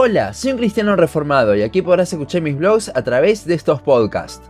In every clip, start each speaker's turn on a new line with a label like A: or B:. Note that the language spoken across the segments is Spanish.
A: Hola, soy un cristiano reformado y aquí podrás escuchar mis blogs a través de estos podcasts.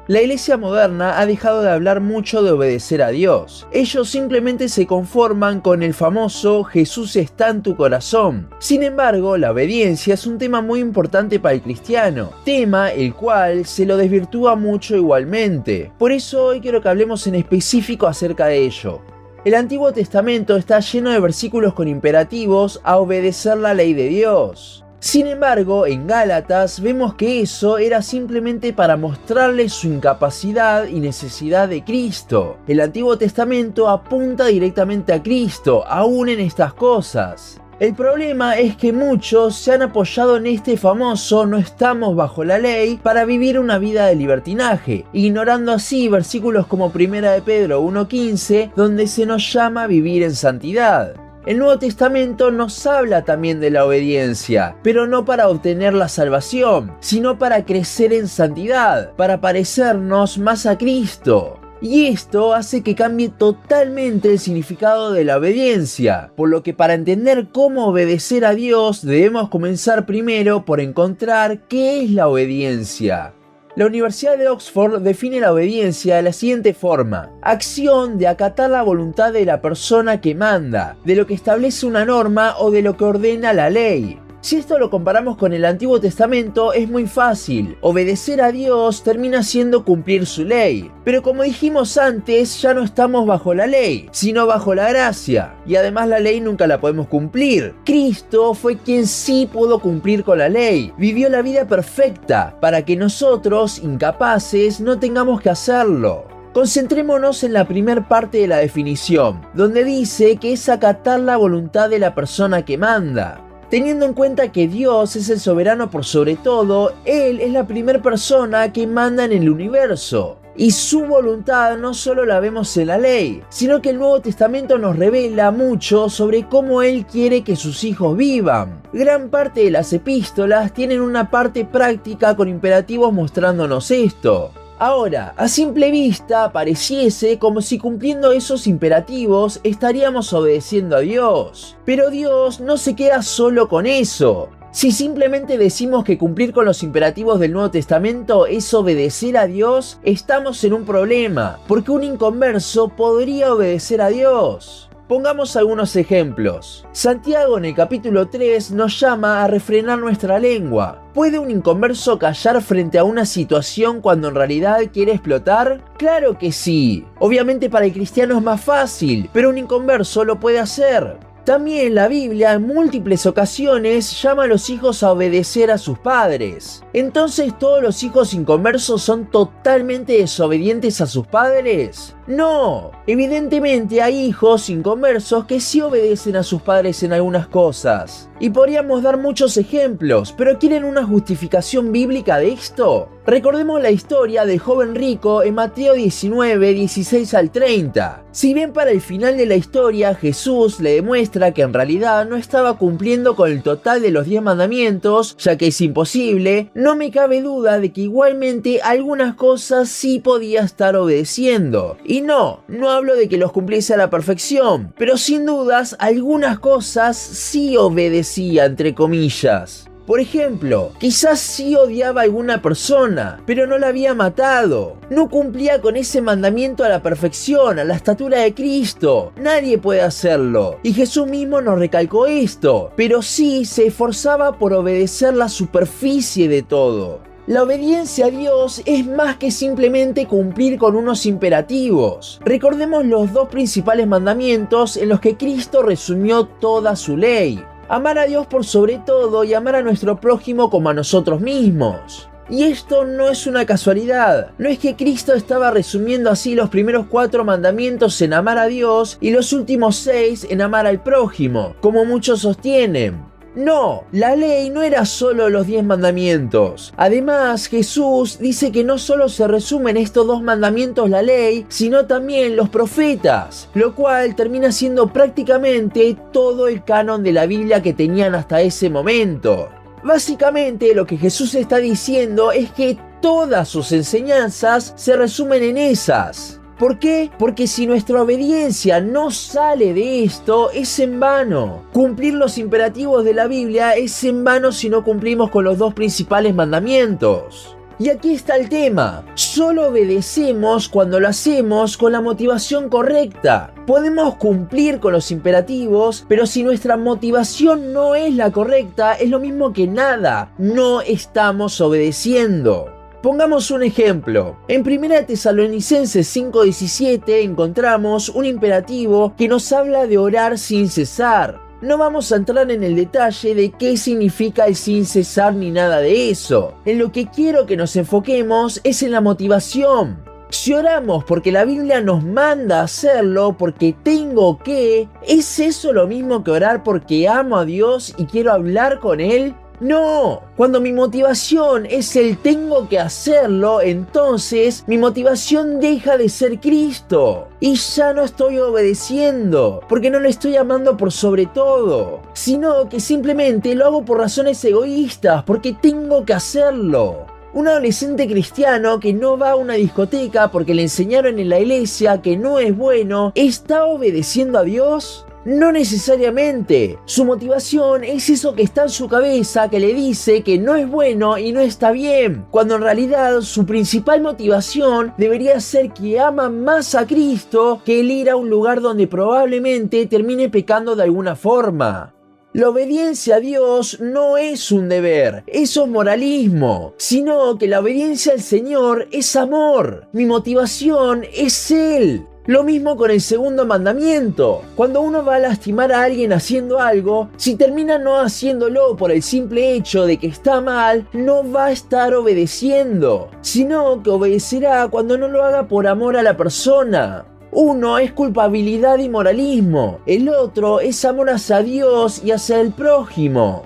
A: La iglesia moderna ha dejado de hablar mucho de obedecer a Dios. Ellos simplemente se conforman con el famoso Jesús está en tu corazón. Sin embargo, la obediencia es un tema muy importante para el cristiano, tema el cual se lo desvirtúa mucho igualmente. Por eso hoy quiero que hablemos en específico acerca de ello. El Antiguo Testamento está lleno de versículos con imperativos a obedecer la ley de Dios. Sin embargo, en Gálatas vemos que eso era simplemente para mostrarles su incapacidad y necesidad de Cristo. El Antiguo Testamento apunta directamente a Cristo, aún en estas cosas. El problema es que muchos se han apoyado en este famoso no estamos bajo la ley para vivir una vida de libertinaje, ignorando así versículos como 1 de Pedro 1:15, donde se nos llama a vivir en santidad. El Nuevo Testamento nos habla también de la obediencia, pero no para obtener la salvación, sino para crecer en santidad, para parecernos más a Cristo. Y esto hace que cambie totalmente el significado de la obediencia, por lo que para entender cómo obedecer a Dios debemos comenzar primero por encontrar qué es la obediencia. La Universidad de Oxford define la obediencia de la siguiente forma: acción de acatar la voluntad de la persona que manda, de lo que establece una norma o de lo que ordena la ley. Si esto lo comparamos con el Antiguo Testamento es muy fácil. Obedecer a Dios termina siendo cumplir su ley. Pero como dijimos antes, ya no estamos bajo la ley, sino bajo la gracia. Y además la ley nunca la podemos cumplir. Cristo fue quien sí pudo cumplir con la ley. Vivió la vida perfecta para que nosotros, incapaces, no tengamos que hacerlo. Concentrémonos en la primer parte de la definición, donde dice que es acatar la voluntad de la persona que manda. Teniendo en cuenta que Dios es el soberano por sobre todo, Él es la primera persona que manda en el universo. Y su voluntad no solo la vemos en la ley, sino que el Nuevo Testamento nos revela mucho sobre cómo Él quiere que sus hijos vivan. Gran parte de las epístolas tienen una parte práctica con imperativos mostrándonos esto. Ahora, a simple vista, pareciese como si cumpliendo esos imperativos estaríamos obedeciendo a Dios. Pero Dios no se queda solo con eso. Si simplemente decimos que cumplir con los imperativos del Nuevo Testamento es obedecer a Dios, estamos en un problema, porque un inconverso podría obedecer a Dios. Pongamos algunos ejemplos. Santiago en el capítulo 3 nos llama a refrenar nuestra lengua. ¿Puede un inconverso callar frente a una situación cuando en realidad quiere explotar? ¡Claro que sí! Obviamente para el cristiano es más fácil, pero un inconverso lo puede hacer. También la Biblia en múltiples ocasiones llama a los hijos a obedecer a sus padres. ¿Entonces todos los hijos inconversos son totalmente desobedientes a sus padres? No, evidentemente hay hijos inconversos que sí obedecen a sus padres en algunas cosas. Y podríamos dar muchos ejemplos, pero ¿quieren una justificación bíblica de esto? Recordemos la historia del joven rico en Mateo 19, 16 al 30. Si bien para el final de la historia Jesús le demuestra que en realidad no estaba cumpliendo con el total de los 10 mandamientos, ya que es imposible, no me cabe duda de que igualmente algunas cosas sí podía estar obedeciendo. Y no hablo de que los cumpliese a la perfección, pero sin dudas algunas cosas sí obedecía, entre comillas. Por ejemplo, quizás sí odiaba a alguna persona, pero no la había matado. No cumplía con ese mandamiento a la perfección, a la estatura de Cristo. Nadie puede hacerlo. Y Jesús mismo nos recalcó esto, pero sí se esforzaba por obedecer la superficie de todo. La obediencia a Dios es más que simplemente cumplir con unos imperativos. Recordemos los dos principales mandamientos en los que Cristo resumió toda su ley: amar a Dios por sobre todo y amar a nuestro prójimo como a nosotros mismos. Y esto no es una casualidad. No es que Cristo estaba resumiendo así los primeros 4 mandamientos en amar a Dios y los últimos 6 en amar al prójimo, como muchos sostienen. No, la ley no era solo los 10 mandamientos. Además, Jesús dice que no solo se resumen estos 2 mandamientos la ley, sino también los profetas, lo cual termina siendo prácticamente todo el canon de la Biblia que tenían hasta ese momento. Básicamente lo que Jesús está diciendo es que todas sus enseñanzas se resumen en esas. ¿Por qué? Porque si nuestra obediencia no sale de esto, es en vano. Cumplir los imperativos de la Biblia es en vano si no cumplimos con los dos principales mandamientos. Y aquí está el tema, solo obedecemos cuando lo hacemos con la motivación correcta. Podemos cumplir con los imperativos, pero si nuestra motivación no es la correcta, es lo mismo que nada, no estamos obedeciendo. Pongamos un ejemplo. En 1 Tesalonicenses 5:17 encontramos un imperativo que nos habla de orar sin cesar. No vamos a entrar en el detalle de qué significa el sin cesar ni nada de eso. En lo que quiero que nos enfoquemos es en la motivación. Si oramos porque la Biblia nos manda a hacerlo, porque tengo que, ¿es eso lo mismo que orar porque amo a Dios y quiero hablar con Él? No, cuando mi motivación es el tengo que hacerlo, entonces mi motivación deja de ser Cristo y ya no estoy obedeciendo, porque no le estoy amando por sobre todo, sino que simplemente lo hago por razones egoístas, porque tengo que hacerlo. Un adolescente cristiano que no va a una discoteca porque le enseñaron en la iglesia que no es bueno, ¿está obedeciendo a Dios? No necesariamente. Su motivación es eso que está en su cabeza que le dice que no es bueno y no está bien, cuando en realidad su principal motivación debería ser que ama más a Cristo que el ir a un lugar donde probablemente termine pecando de alguna forma. La obediencia a Dios no es un deber, eso es moralismo, sino que la obediencia al Señor es amor. Mi motivación es Él. Lo mismo con el segundo mandamiento. Cuando uno va a lastimar a alguien haciendo algo, si termina no haciéndolo por el simple hecho de que está mal, no va a estar obedeciendo, sino que obedecerá cuando no lo haga por amor a la persona. Uno es culpabilidad y moralismo, el otro es amor hacia Dios y hacia el prójimo.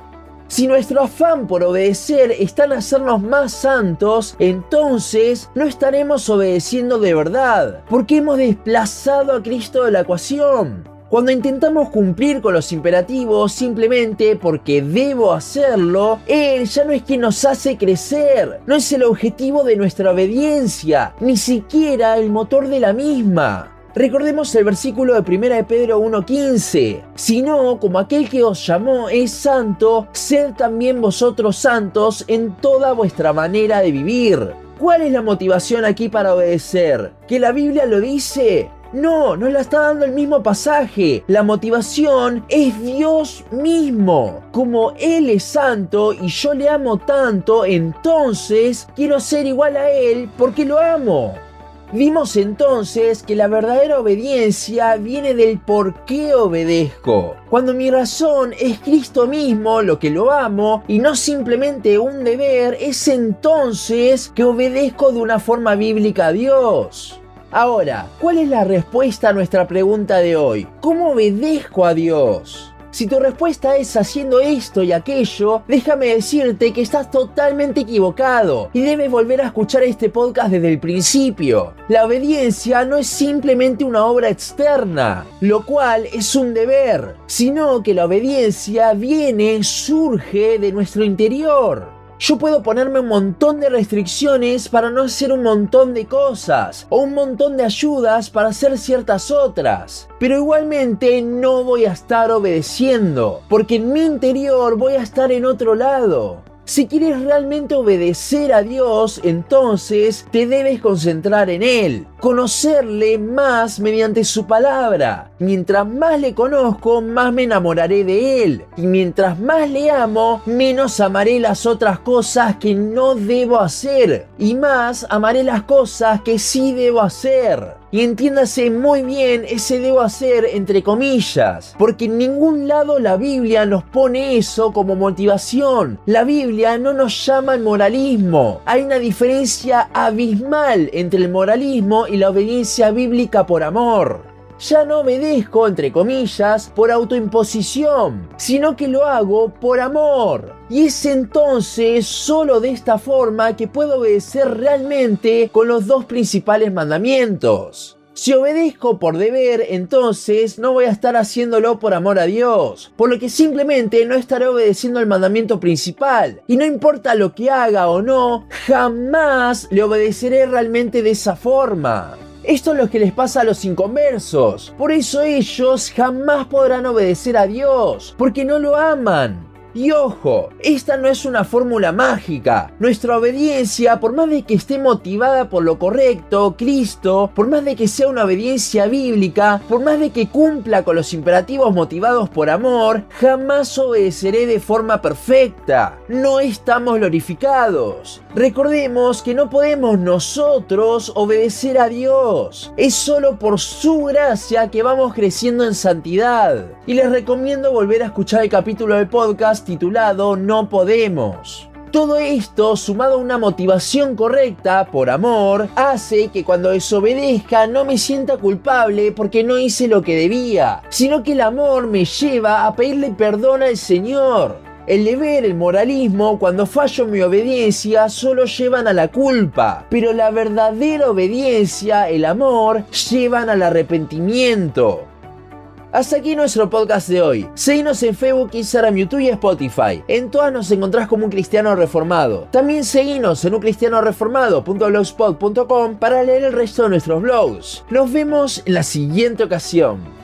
A: Si nuestro afán por obedecer está en hacernos más santos, entonces no estaremos obedeciendo de verdad, porque hemos desplazado a Cristo de la ecuación. Cuando intentamos cumplir con los imperativos simplemente porque debo hacerlo, Él ya no es quien nos hace crecer, no es el objetivo de nuestra obediencia, ni siquiera el motor de la misma. Recordemos el versículo de 1 Pedro 1:15. Sino, como aquel que os llamó es santo, sed también vosotros santos en toda vuestra manera de vivir. ¿Cuál es la motivación aquí para obedecer? ¿Que la Biblia lo dice? No, nos la está dando el mismo pasaje. La motivación es Dios mismo. Como Él es santo y yo le amo tanto, entonces quiero ser igual a Él porque lo amo. Vimos entonces que la verdadera obediencia viene del por qué obedezco. Cuando mi razón es Cristo mismo, lo que lo amo, y no simplemente un deber, es entonces que obedezco de una forma bíblica a Dios. Ahora, ¿cuál es la respuesta a nuestra pregunta de hoy? ¿Cómo obedezco a Dios? Si tu respuesta es haciendo esto y aquello, déjame decirte que estás totalmente equivocado y debes volver a escuchar este podcast desde el principio. La obediencia no es simplemente una obra externa, lo cual es un deber, sino que la obediencia surge de nuestro interior. Yo puedo ponerme un montón de restricciones para no hacer un montón de cosas, o un montón de ayudas para hacer ciertas otras, pero igualmente no voy a estar obedeciendo, porque en mi interior voy a estar en otro lado. Si quieres realmente obedecer a Dios, entonces te debes concentrar en Él, conocerle más mediante su palabra. Mientras más le conozco, más me enamoraré de Él. Y mientras más le amo, menos amaré las otras cosas que no debo hacer. Y más amaré las cosas que sí debo hacer. Y entiéndase muy bien ese debo hacer entre comillas, porque en ningún lado la Biblia nos pone eso como motivación. La Biblia no nos llama al moralismo. Hay una diferencia abismal entre el moralismo y la obediencia bíblica por amor. Ya no obedezco, entre comillas, por autoimposición, sino que lo hago por amor. Y es entonces solo de esta forma que puedo obedecer realmente con los dos principales mandamientos. Si obedezco por deber, entonces no voy a estar haciéndolo por amor a Dios, por lo que simplemente no estaré obedeciendo el mandamiento principal. Y no importa lo que haga o no, jamás le obedeceré realmente de esa forma. Esto es lo que les pasa a los inconversos. Por eso ellos jamás podrán obedecer a Dios, porque no lo aman. Y ojo, esta no es una fórmula mágica. Nuestra obediencia, por más de que esté motivada por lo correcto, Cristo, por más de que sea una obediencia bíblica, por más de que cumpla con los imperativos motivados por amor, jamás obedeceré de forma perfecta. No estamos glorificados. Recordemos que no podemos nosotros obedecer a Dios. Es solo por su gracia que vamos creciendo en santidad. Y les recomiendo volver a escuchar el capítulo del podcast titulado No Podemos. Todo esto, sumado a una motivación correcta por amor, hace que cuando desobedezca no me sienta culpable porque no hice lo que debía, sino que el amor me lleva a pedirle perdón al Señor. El deber, el moralismo, cuando fallo en mi obediencia, solo llevan a la culpa, pero la verdadera obediencia, el amor, llevan al arrepentimiento. Hasta aquí nuestro podcast de hoy. Seguinos en Facebook, Instagram, YouTube y Spotify. En todas nos encontrás como Un Cristiano Reformado. También seguinos en uncristianoreformado.blogspot.com para leer el resto de nuestros blogs. Nos vemos en la siguiente ocasión.